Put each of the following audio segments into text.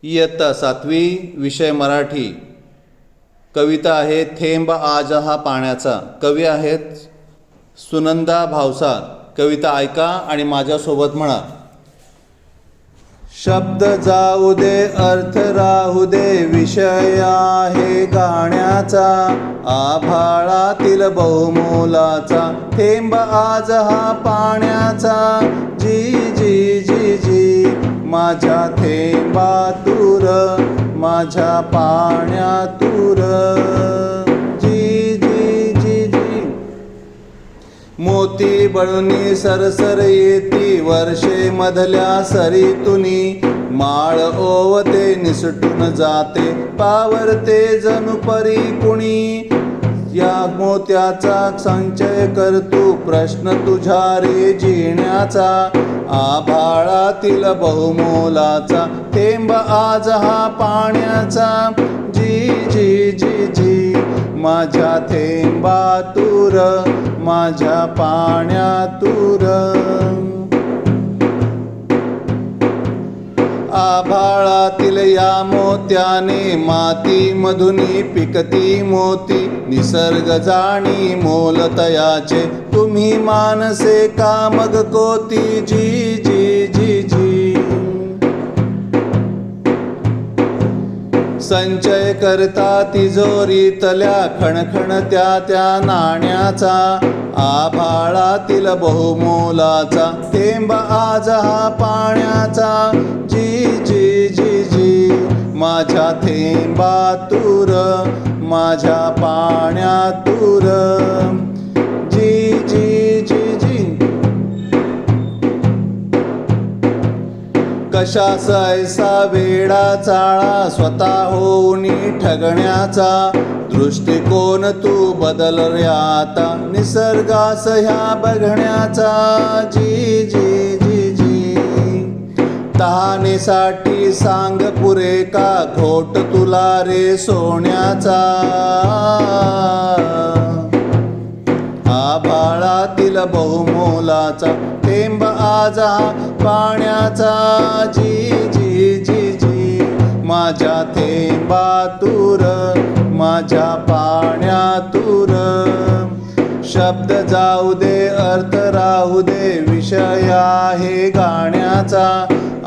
इयत्ता 7वी, विषय मराठी. कविता आहे थेंब आज हा पाण्याचा. कवी आहेत सुनंदा भावसार. कविता ऐका आणि माझ्यासोबत म्हणा. शब्द जाऊ दे, अर्थ राहू दे, विषय आहे गाण्याचा. आभाळातील बहुमोलाचा थेंब आज हा पाण्याचा. जी जी जी जी माझ्या थेंबातूर, माझ्या पाण्यातूर. जी जी जी जी मोती बळुनी सरसर येती, वर्षे मधल्या सरीतुनी. माळ ओवते निसटून जाते, पावरते जणू परी कुणी. या मोत्याचा संचय कर तू, प्रश्न तुझ्या रे जिण्याचा. आभाळातील बहुमोलाचा थेंब आज हा पाण्याचा. जी जी जी जी माझ्या थेंबातूर, माझ्या पाण्यातूर. आभाळातील या मोत्याने माती मधुनी पिकती मोती. निसर्ग जाणी मोल तयाचे, तुम्ही मानसे का मग कोती. जी जी जी जी संचय करता तिजोरीतल्या खणखणत्या त्या नाण्याचा. आभाळातील बहुमोलाचा थेंब आज हा पाण्याचा. जी जी जी जी माझ्या थेंबातूर, माझ्या पाण्यातूर. जी जी जी जी कशास ऐसा वेडा चाळा, स्वतः होऊन ठगण्याचा. दृष्टिकोन तू बदल रे आता, निसर्गास ह्या बघण्याचा. जी जी जी जी तहानेसाठी सांग पुरे का, घोट तुला रे सोन्याचा. आभाळातील बहुमोलाचा थेंब आज हा पाण्याचा. जी जी जी जी माझ्या थेंबातूर, माझ्या पाण्यातूर. शब्द जाऊ दे, अर्थ राहू दे, विषय आहे गाण्याचा.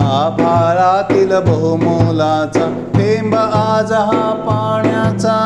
आभाळातील बहुमोलाचा थेंब आज हा पाण्याचा.